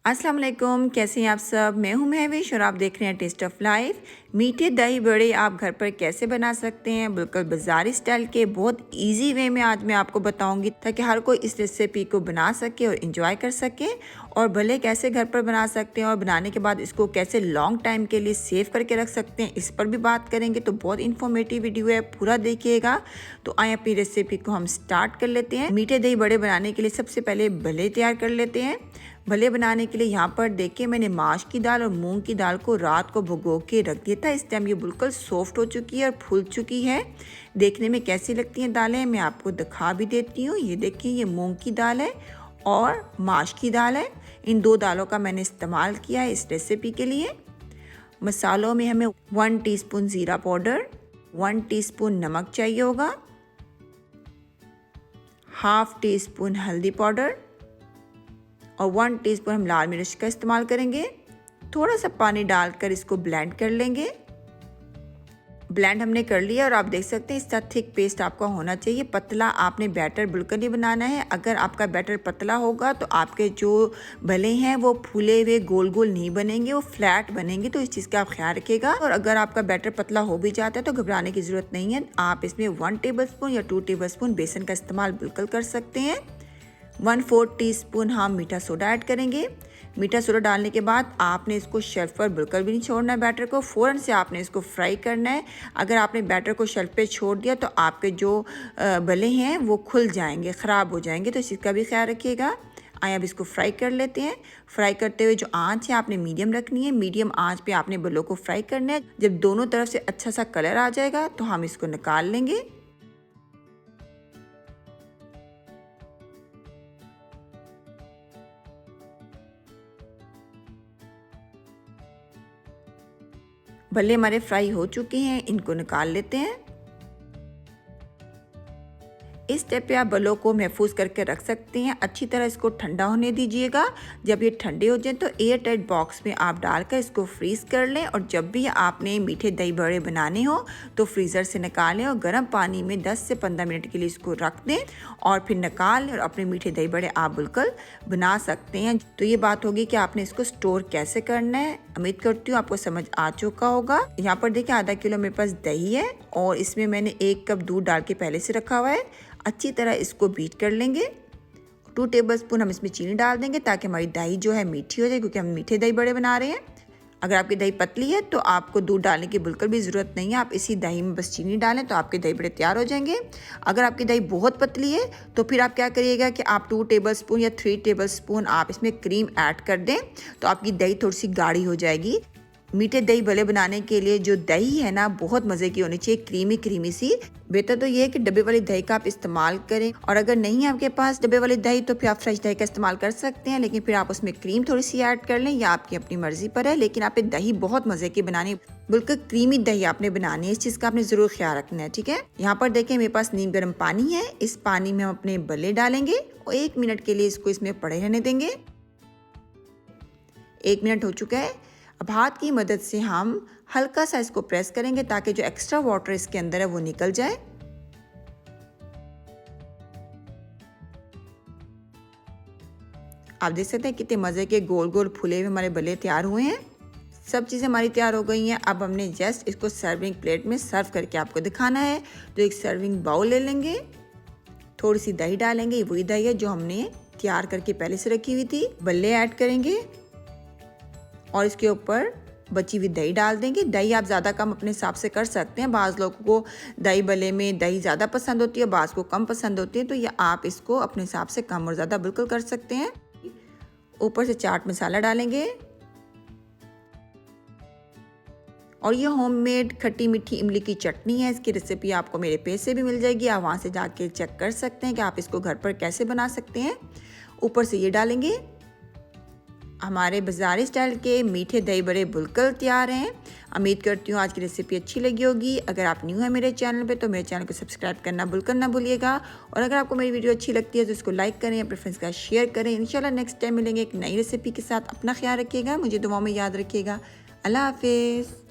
अस्सलाम वालेकुम, कैसे हैं आप सब। मैं हूं महविश और आप देख रहे हैं टेस्ट ऑफ लाइफ। मीठे दही बड़े आप घर पर कैसे बना सकते हैं, बिल्कुल बाज़ारी स्टाइल के बहुत इजी वे में आज मैं आपको बताऊंगी, ताकि हर कोई इस रेसिपी को बना सके और इन्जॉय कर सके। और भले कैसे घर पर बना सकते हैं और बनाने के बाद इसको कैसे लॉन्ग टाइम के लिए सेव करके रख सकते हैं, इस पर भी बात करेंगे। तो बहुत इन्फॉर्मेटिव वीडियो है, पूरा देखिएगा। तो आए अपनी रेसिपी को हम स्टार्ट कर लेते हैं। मीठे दही बड़े बनाने के लिए सबसे पहले भले तैयार कर लेते हैं। भले बनाने के लिए यहाँ पर देखिए मैंने माश की दाल और मूंग की दाल को रात को भिगो के रख दिया था। इस टाइम ये बिल्कुल सॉफ्ट हो चुकी है और फूल चुकी है। देखने में कैसी लगती हैं दालें, मैं आपको दिखा भी देती हूँ। ये देखिए, ये मूंग की दाल है और माश की दाल है। इन दो दालों का मैंने इस्तेमाल किया है इस रेसिपी के लिए। मसालों में हमें 1 टीस्पून ज़ीरा पाउडर, 1 टीस्पून नमक चाहिए होगा, ½ टीस्पून हल्दी पाउडर और 1 टीस्पून हम लाल मिर्च का इस्तेमाल करेंगे। थोड़ा सा पानी डालकर इसको ब्लेंड कर लेंगे। ब्लेंड हमने कर लिया और आप देख सकते हैं इसका थिक पेस्ट आपका होना चाहिए। पतला आपने बैटर बिल्कुल नहीं बनाना है। अगर आपका बैटर पतला होगा तो आपके जो भले हैं वो फूले हुए गोल गोल नहीं बनेंगे, वो फ्लैट बनेंगे। तो इस चीज़ का आप ख्याल रखिएगा। और अगर आपका बैटर पतला हो भी जाता है तो घबराने की ज़रूरत नहीं है। आप इसमें 1 टेबलस्पून या 2 टेबलस्पून बेसन का इस्तेमाल बिल्कुल कर सकते हैं। 1/4 टीस्पून हम मीठा सोडा ऐड करेंगे। मीठा सोडा डालने के बाद आपने इसको शेल्फ पर बिल्कुल भी नहीं छोड़ना है। बैटर को फ़ौरन से आपने इसको फ्राई करना है। अगर आपने बैटर को शेल्फ पे छोड़ दिया तो आपके जो भले हैं वो खुल जाएंगे, ख़राब हो जाएंगे। तो इस चीज़ का भी ख्याल रखिएगा। आइए अब इसको फ्राई कर लेते हैं। फ्राई करते हुए जो आंच है आपने मीडियम रखनी है। मीडियम आंच पे आपने भलों को फ्राई करना है। जब दोनों तरफ से अच्छा सा कलर आ जाएगा तो हम इसको निकाल लेंगे। भले हमारे फ्राई हो चुके हैं, इनको निकाल लेते हैं। इस स्टेप पे आप भलों को महफूज करके रख सकते हैं। अच्छी तरह इसको ठंडा होने दीजिएगा। जब ये ठंडे हो जाए तो एयर टाइट बॉक्स में आप डालकर इसको फ्रीज़ कर लें। और जब भी आपने मीठे दही बड़े बनाने हो तो फ्रीज़र से निकालें और गर्म पानी में 10 से 15 मिनट के लिए इसको रख दें और फिर निकाल लें और अपने मीठे दही बड़े आप बिल्कुल बना सकते हैं। तो ये बात होगी कि आपने इसको स्टोर कैसे करना है। उम्मीद करती हूँ आपको समझ आ चुका होगा। यहाँ पर देखिए आधा किलो मेरे पास दही है और इसमें मैंने 1 कप दूध डाल के पहले से रखा हुआ है। अच्छी तरह इसको बीट कर लेंगे। 2 टेबलस्पून हम इसमें चीनी डाल देंगे ताकि हमारी दही जो है मीठी हो जाए, क्योंकि हम मीठे दही बड़े बना रहे हैं। अगर आपकी दही पतली है तो आपको दूध डालने की बिल्कुल भी ज़रूरत नहीं है। आप इसी दही में बस चीनी डालें तो आपके दही बड़े तैयार हो जाएंगे। अगर आपकी दही बहुत पतली है तो फिर आप क्या करिएगा कि आप 2 टेबलस्पून या 3 टेबलस्पून आप इसमें क्रीम ऐड कर दें तो आपकी दही थोड़ी सी गाढ़ी हो जाएगी। मीठे दही भले बनाने के लिए जो दही है ना, बहुत मज़े की होनी चाहिए, क्रीमी क्रीमी सी। बेहतर तो ये है कि डब्बे वाली दही का आप इस्तेमाल करें। और अगर नहीं है आपके पास डब्बे वाली दही तो फिर आप फ्रेश दही का इस्तेमाल कर सकते हैं। लेकिन फिर आप उसमें क्रीम थोड़ी सी ऐड कर लें, या आपकी अपनी मर्जी पर है। लेकिन आपने दही बहुत मज़े की बनानी, बिल्कुल क्रीमी दही आपने बनानी है। इस चीज़ का आपने ज़रूर ख्याल रखना है, ठीक है। यहाँ पर देखें मेरे पास नीम गर्म पानी है। इस पानी में हम अपने भले डालेंगे और 1 मिनट के लिए इसको इसमें पड़े रहने देंगे। 1 मिनट हो चुका है। अब हाथ की मदद से हम हल्का सा इसको प्रेस करेंगे ताकि जो एक्स्ट्रा वाटर इसके अंदर है वो निकल जाए। आप देख सकते हैं कितने मज़े के गोल गोल फूले हुए हमारे भले तैयार हुए हैं। सब चीज़ें हमारी तैयार हो गई हैं। अब हमने जस्ट इसको सर्विंग प्लेट में सर्व करके आपको दिखाना है। तो एक सर्विंग बाउल ले लेंगे, थोड़ी सी दही डालेंगे। वही दही है जो हमने तैयार करके पहले से रखी हुई थी। भल्ले ऐड करेंगे और इसके ऊपर बची हुई दही डाल देंगे। दही आप ज़्यादा कम अपने हिसाब से कर सकते हैं। बाज़ लोगों को दही भले में दही ज़्यादा पसंद होती है, बाज़ को कम पसंद होती है। तो ये आप इसको अपने हिसाब से कम और ज़्यादा बिल्कुल कर सकते हैं। ऊपर से चाट मसाला डालेंगे और ये होममेड खट्टी मीठी इमली की चटनी है। इसकी रेसिपी आपको मेरे पेज से भी मिल जाएगी। आप वहाँ से जाके चेक कर सकते हैं कि आप इसको घर पर कैसे बना सकते हैं। ऊपर से ये डालेंगे। हमारे बाज़ारी स्टाइल के मीठे दही बड़े बिल्कुल तैयार हैं। उम्मीद करती हूँ आज की रेसिपी अच्छी लगी होगी। अगर आप न्यू हैं मेरे चैनल पे तो मेरे चैनल को सब्सक्राइब करना बिल्कुल ना भूलिएगा। और अगर आपको मेरी वीडियो अच्छी लगती है तो इसको लाइक करें, अपने फ्रेंड्स का शेयर करें। इंशाल्लाह नेक्स्ट टाइम मिलेंगे एक नई रेसिपी के साथ। अपना ख्याल रखिएगा, मुझे दुआओं में याद रखिएगा। अल्लाह हाफिज़।